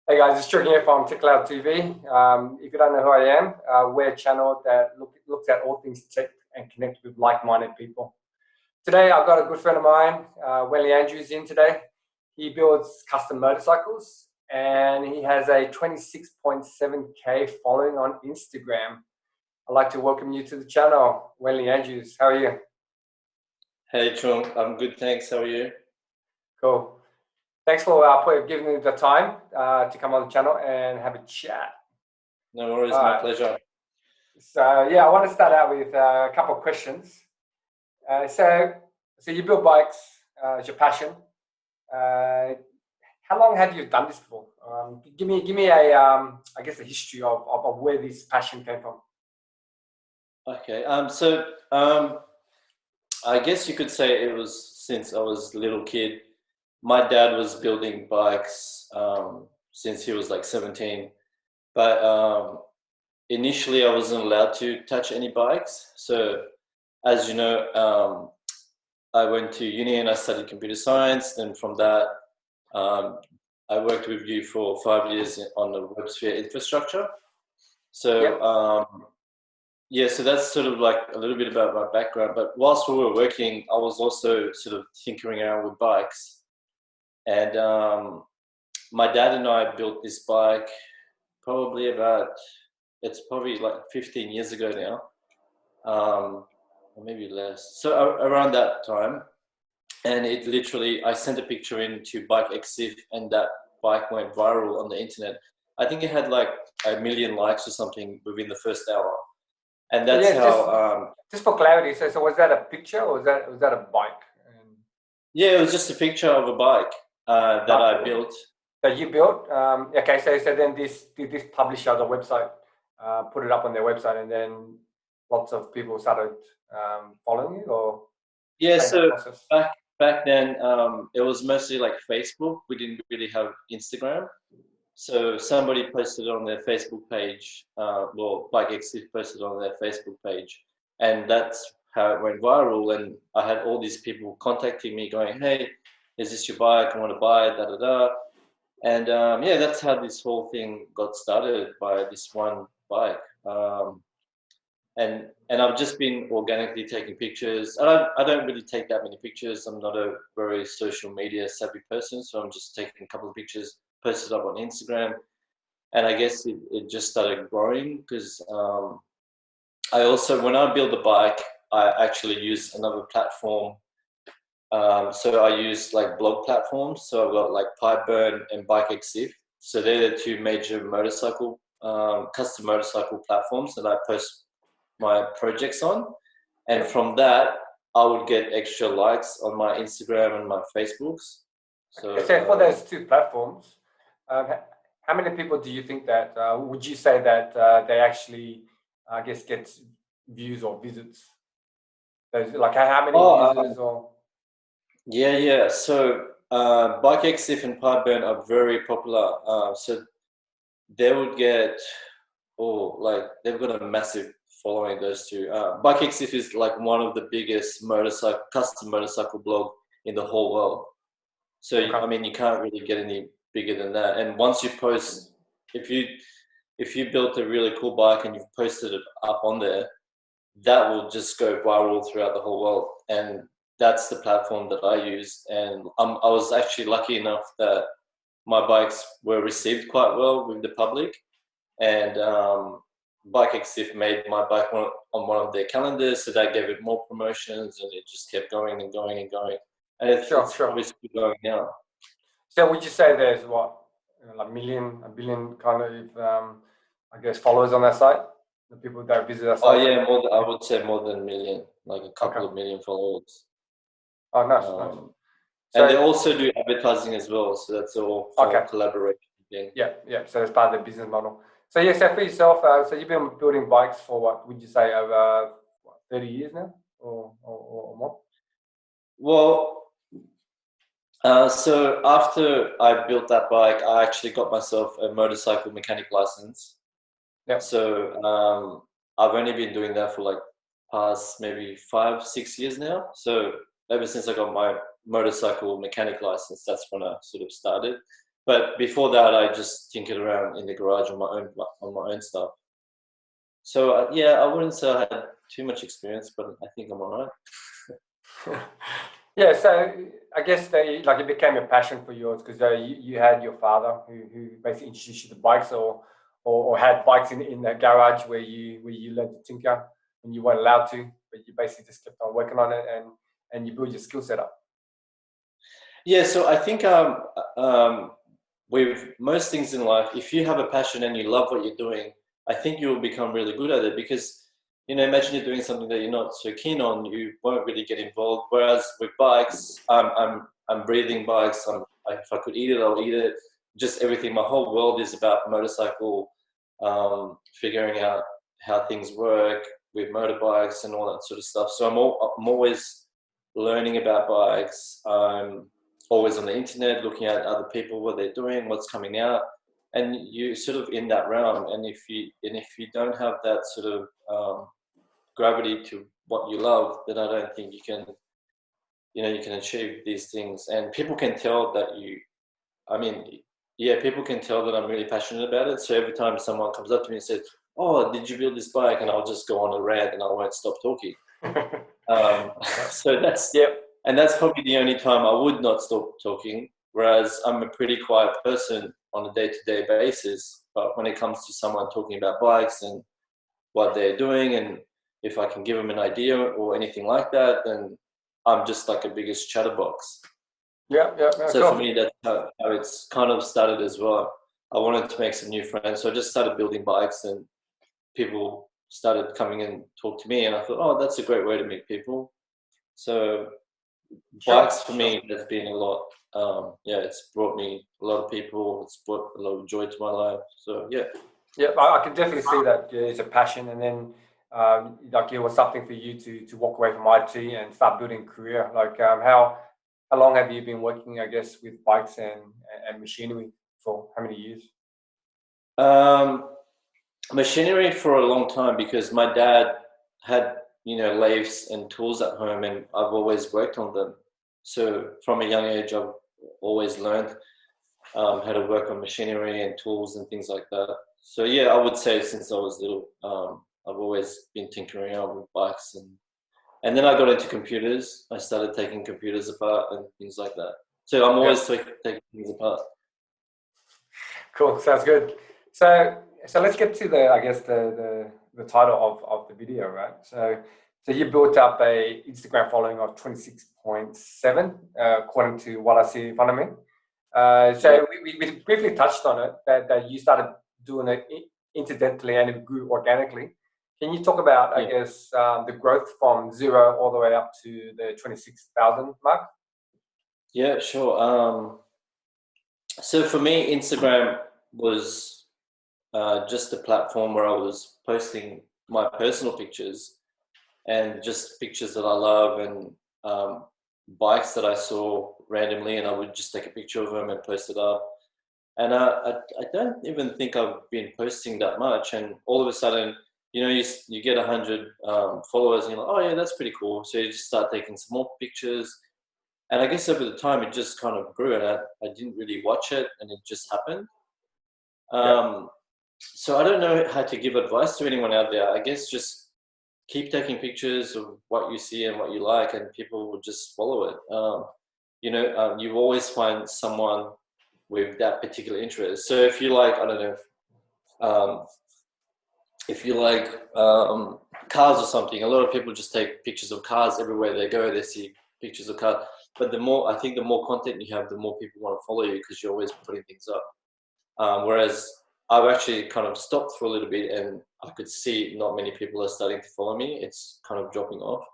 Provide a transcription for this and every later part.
Hey guys, it's Truong here from TechCloud TV. If you don't know who I am, we're a channel that looks at all things tech and connect with like-minded people. Today, I've got a good friend of mine, Wenley Andrews, in today. He builds custom motorcycles and he has a 26.7K following on Instagram. I'd like to welcome you to the channel, Wenley Andrews. How are you? Hey Truong, I'm good, thanks. How are you? Cool. Thanks for giving me the time to come on the channel and have a chat. No worries, my pleasure. So yeah, I want to start out with a couple of questions. So you build bikes, it's your passion. How long have you done this for? Give me a I guess a history of where this passion came from. Okay, I guess you could say it was since I was a little kid. My dad was building bikes since he was like 17, but initially I wasn't allowed to touch any bikes. So as you know, I went to uni and I studied computer science. Then from that, I worked with you for 5 years on the WebSphere infrastructure. So yep. Yeah, so that's sort of like a little bit about my background. But whilst we were working, I was also sort of tinkering around with bikes. And my dad and I built this bike it's probably like 15 years ago now, or maybe less. So around that time. And it literally, I sent a picture in to BikeXif and that bike went viral on the internet. I think it had like 1 million likes or something within the first hour. And that's just for clarity, so was that a picture or was that a bike? Yeah, it was just a picture of a bike that I built. That you built? Okay, so then did this publisher, the website, put it up on their website, and then lots of people started following you, or? Yeah, so back then it was mostly like Facebook. We didn't really have Instagram. So somebody posted on their Facebook page, well, BikeXif posted on their Facebook page, and that's how it went viral. And I had all these people contacting me going, hey, is this your bike? I want to buy it, da da da. And yeah, that's how this whole thing got started, by this one bike. And I've just been organically taking pictures. I don't really take that many pictures. I'm not a very social media savvy person, so I'm just taking a couple of pictures, posted up on Instagram. And I guess it just started growing because I also, when I build a bike, I actually use another platform. So I use like blog platforms. So I've got like Pipeburn and BikeXif. So they're the two major motorcycle, custom motorcycle platforms that I post my projects on. And from that, I would get extra likes on my Instagram and my Facebooks. So for those two platforms, how many people do you think that, would you say that they actually, I guess, get views or visits? Like how many visitors or? Yeah. So BikeXif and Pipeburn are very popular. So they would get, they've got a massive following, those two. BikeXif is like one of the biggest custom motorcycle blog in the whole world. So I mean, you can't really get any bigger than that. And once you post, if you built a really cool bike and you've posted it up on there, that will just go viral throughout the whole world. And that's the platform that I use. And I was actually lucky enough that my bikes were received quite well with the public. And BikeXif made my bike on one of their calendars, so that gave it more promotions, and it just kept going and going and going. And it's obviously going now. So would you say there's what, a billion kind of, I guess, followers on that site? The people that visit our site? Oh yeah, I would say more than a million, like a couple of million followers. Oh, nice. And they also do advertising as well, so that's all for collaboration. Yeah. So that's part of the business model. So yeah, so for yourself, so you've been building bikes for what would you say, over 30 years now, or more? Well, so after I built that bike, I actually got myself a motorcycle mechanic license. Yeah. So I've only been doing that for like past maybe 5-6 years now. So ever since I got my motorcycle mechanic license, that's when I sort of started. But before that, I just tinkered around in the garage on my own stuff. So yeah, I wouldn't say I had too much experience, but I think I'm alright. Yeah, so I guess it became a passion for yours because you had your father who basically introduced you to bikes, or had bikes in the garage where you learned to tinker and you weren't allowed to, but you basically just kept on working on it and you build your skill set up. Yeah, so I think with most things in life, if you have a passion and you love what you're doing, I think you will become really good at it because, you know, imagine you're doing something that you're not so keen on, you won't really get involved. Whereas with bikes, I'm breathing bikes. If I could eat it, I'll eat it. Just everything. My whole world is about motorcycle, figuring out how things work with motorbikes and all that sort of stuff. So I'm always learning about bikes. I'm always on the internet, looking at other people, what they're doing, what's coming out. And you sort of in that realm, and if you don't have that sort of gravity to what you love, then I don't think you can achieve these things. And people can tell that people can tell that I'm really passionate about it. So every time someone comes up to me and says, "Oh, did you build this bike?" and I'll just go on a rant and I won't stop talking. So that's probably the only time I would not stop talking. Whereas I'm a pretty quiet person on a day-to-day basis, but when it comes to someone talking about bikes and what they're doing, and if I can give them an idea or anything like that, then I'm just like a biggest chatterbox. So for me, that's how it's kind of started as well. I wanted to make some new friends, so I just started building bikes, and people started coming and talk to me, and I thought, oh, that's a great way to meet people. So bikes for me has been a lot. It's brought me a lot of people. It's brought a lot of joy to my life. So yeah. Yeah, I can definitely see that it's a passion, and then like it was something for you to walk away from IT and start building a career. Like how long have you been working, I guess, with bikes and machinery for? How many years? Machinery for a long time, because my dad had lathes and tools at home, and I've always worked on them. So from a young age, I've always learned how to work on machinery and tools and things like that. So yeah, I would say since I was little, I've always been tinkering around with bikes, and then I got into computers. I started taking computers apart and things like that. So I'm always taking things apart. Cool, sounds good. So let's get to the title of the video, right? So you built up a Instagram following of 26.7, according to what I see in front of me. We briefly touched on it, that you started doing it incidentally and it grew organically. Can you talk about, I guess, the growth from 0 all the way up to the 26,000 mark? Yeah, sure. So for me, Instagram was just a platform where I was posting my personal pictures and just pictures that I love, and bikes that I saw randomly, and I would just take a picture of them and post it up. And I don't even think I've been posting that much, and all of a sudden, you get 100 followers, and you're like, oh yeah, that's pretty cool. So you just start taking some more pictures. And I guess over the time, it just kind of grew, and I didn't really watch it, and it just happened. So I don't know how to give advice to anyone out there. I guess just keep taking pictures of what you see and what you like, and people will just follow it. You always find someone with that particular interest. So if you like, I don't know, if you like cars or something, a lot of people just take pictures of cars everywhere they go. They see pictures of cars. But the more content you have, the more people want to follow you, because you're always putting things up. Whereas I've actually kind of stopped for a little bit, and I could see not many people are starting to follow me. It's kind of dropping off.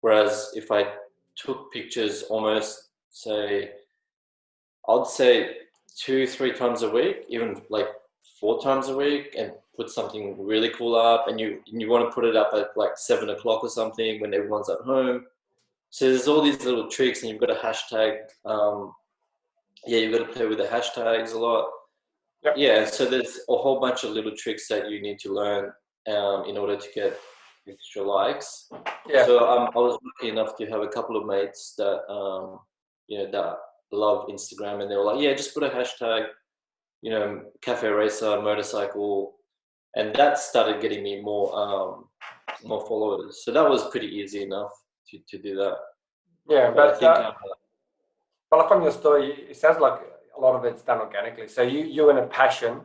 Whereas if I took pictures almost, I'd say 2-3 times a week, even like 4 times a week, and put something really cool up, and you want to put it up at like 7 o'clock or something when everyone's at home. So there's all these little tricks, and you've got a hashtag. You've got to play with the hashtags a lot. Yep. Yeah, so there's a whole bunch of little tricks that you need to learn in order to get extra likes. Yeah. So I was lucky enough to have a couple of mates that that love Instagram, and they were like, yeah, just put a hashtag, you know, cafe racer, motorcycle, and that started getting me more followers. So that was pretty easy enough to do that. Yeah, But I think but from your story, it sounds like a lot of it's done organically. So you're in a passion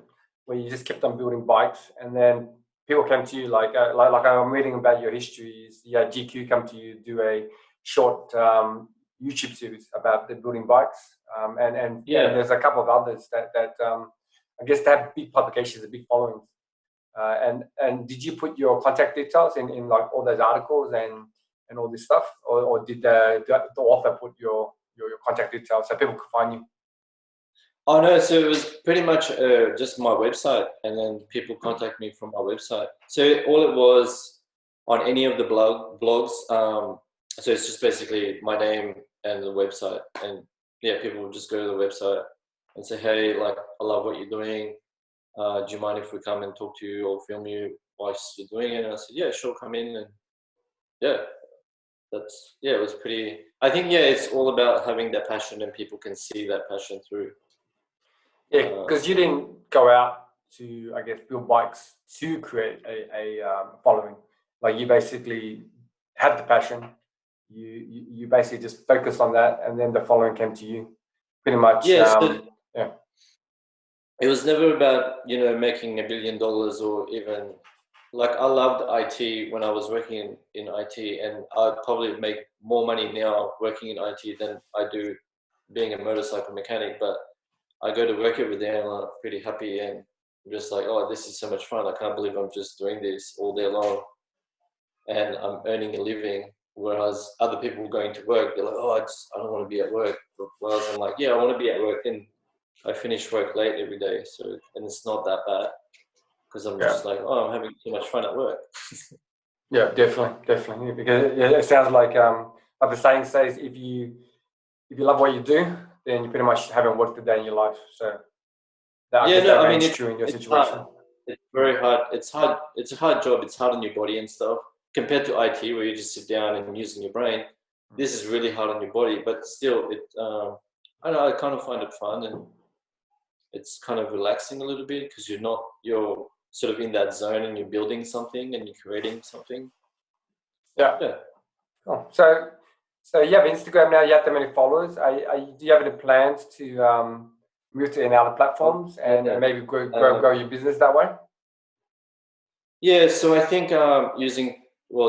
where you just kept on building bikes, and then people came to you like I'm reading about your history. You had GQ come to you, do a short YouTube series about the building bikes, and there's a couple of others that I guess they have big publications, a big following. And did you put your contact details in like all those articles and all this stuff, or did the author put your contact details so people could find you? Oh no, so it was pretty much just my website, and then people contact me from my website. So all it was on any of the blogs, so it's just basically my name and the website, and yeah, people would just go to the website and say, hey, like, I love what you're doing. Do you mind if we come and talk to you or film you whilst you're doing it? And I said, yeah, sure, come in. And yeah, it was pretty, I think, yeah, it's all about having that passion, and people can see that passion through. Yeah, because you didn't go out to, I guess, build bikes to create a following. Like, you basically had the passion. You basically just focused on that, and then the following came to you. Pretty much. Yeah. Yeah. It was never about, you know, making $1 billion, or even, like, I loved IT when I was working in IT, and I'd probably make more money now working in IT than I do being a motorcycle mechanic. But I go to work every day and I'm pretty happy, and I'm just like, oh, this is so much fun. I can't believe I'm just doing this all day long and I'm earning a living. Whereas other people going to work, they're like, oh, I don't want to be at work. Whereas I'm like, yeah, I want to be at work, and I finish work late every day. So, and it's not that bad, because I'm just like, oh, I'm having too much fun at work. Yeah, definitely. Because it sounds like the saying says, if you love what you do, then you pretty much haven't worked a day in your life. So I guess that remains true in your situation. Hard. It's very hard. It's hard. It's a hard job. It's hard on your body and stuff. Compared to IT, where you just sit down and using your brain, this is really hard on your body. But still, I don't know. I kind of find it fun, and it's kind of relaxing a little bit, because you're sort of in that zone, and you're building something and you're creating something. Yeah. Cool. So you have Instagram now. You have that many followers. Do you have any plans to move to any other platforms and maybe grow your business that way? Yeah. So I think using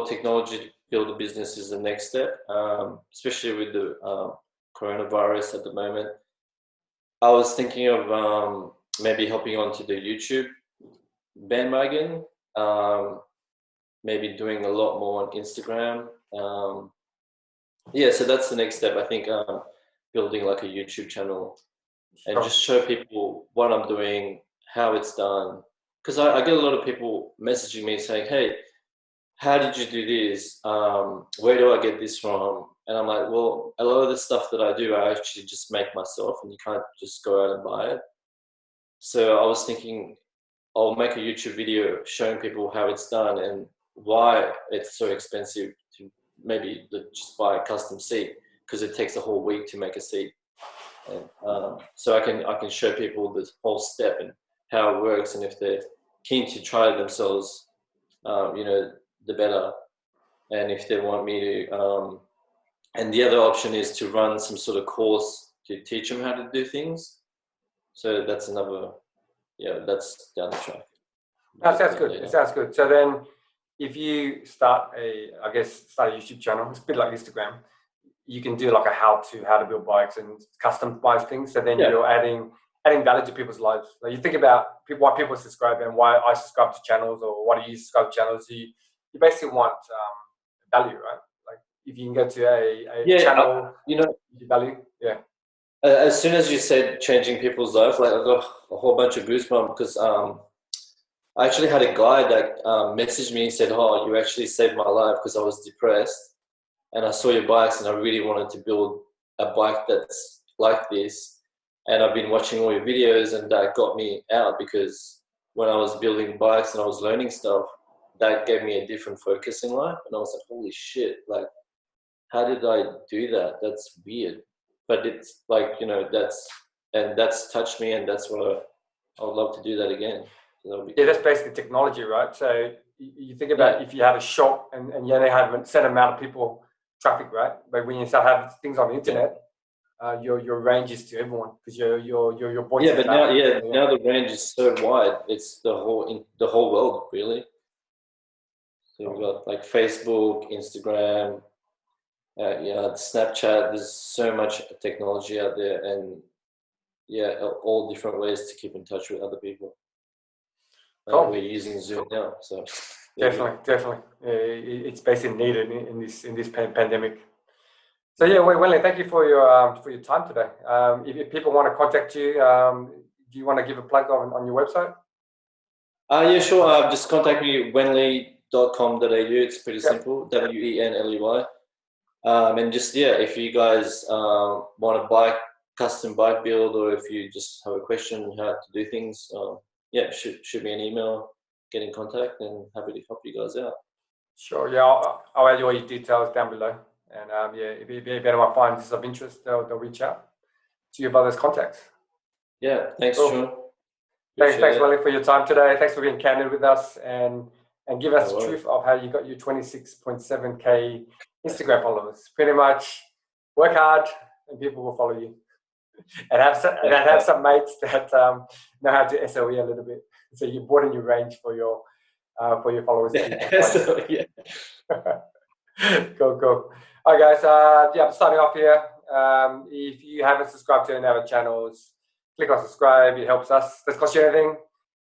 technology to build a business is the next step, especially with the coronavirus at the moment. I was thinking of maybe hopping onto the YouTube bandwagon, maybe doing a lot more on Instagram. Yeah, so that's the next step. I think building like a YouTube channel and just show people what I'm doing, how it's done. Because I get a lot of people messaging me saying, hey, how did you do this? Where do I get this from? And I'm like, well, a lot of the stuff that I do, I actually just make myself, and you can't just go out and buy it. So I was thinking, I'll make a YouTube video showing people how it's done and why it's so expensive to maybe just buy a custom seat, because it takes a whole week to make a seat. And so I can show people the whole step and how it works, and if they're keen to try it themselves, the better. And if they want me to, and the other option is to run some sort of course to teach them how to do things. So that's another, that's down the track. That sounds good. It sounds good. So then, if you start a YouTube channel, it's a bit like Instagram. You can do like a how to build bikes and customize things. So then you're adding value to people's lives. Like, you think about why people subscribe and why I subscribe to channels, or why do you subscribe to channels. You basically want value, right? Like, if you can go to a channel, value. Yeah. As soon as you said changing people's lives, like, I got a whole bunch of goosebumps, because I actually had a guy that messaged me and said, oh, you actually saved my life, because I was depressed and I saw your bikes and I really wanted to build a bike that's like this. And I've been watching all your videos, and that got me out, because when I was building bikes and I was learning stuff, that gave me a different focus in life. And I was like, holy shit, like, how did I do that? That's weird. but it's like, you know, that's touched me, and that's what I would love to do that again. So yeah, that's basically technology, right? So you think about if you had a shop and you only have a set amount of people traffic, right? But when you start having things on the internet, your range is to everyone because your voice. Yeah, but now now the range is so wide. It's the whole world really. So we've got like Facebook, Instagram, Snapchat. There's so much technology out there, and all different ways to keep in touch with other people. Cool. We're using Zoom now, so definitely, it's basically needed in this pandemic. So yeah, Wenley, thank you for your time today. If people want to contact you, do you want to give a plug on your website? Yeah, sure. Just contact me, wenley.com.au. It's pretty simple. Wenley. And just if you guys want a custom bike build, or if you just have a question on how to do things, shoot me an email, get in contact, and happy to help you guys out. Sure. Yeah, I'll add all your details down below, and if anyone finds this of interest, they'll reach out to your brother's contacts. Yeah. Thanks, cool. Truong. Thanks, Wenley, for your time today. Thanks for being candid with us and give us the truth of how you got your 26.7K Instagram followers. Pretty much work hard and people will follow you. And have some mates that know how to SOE a little bit. So you broaden your range for your followers. Cool. All right, guys. I'm starting off here. If you haven't subscribed to any of our channels, click on subscribe. It helps us. Doesn't cost you anything.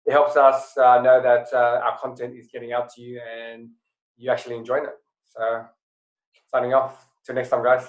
It helps us know that our content is getting out to you and you actually enjoying it. So, signing off. Till next time, guys.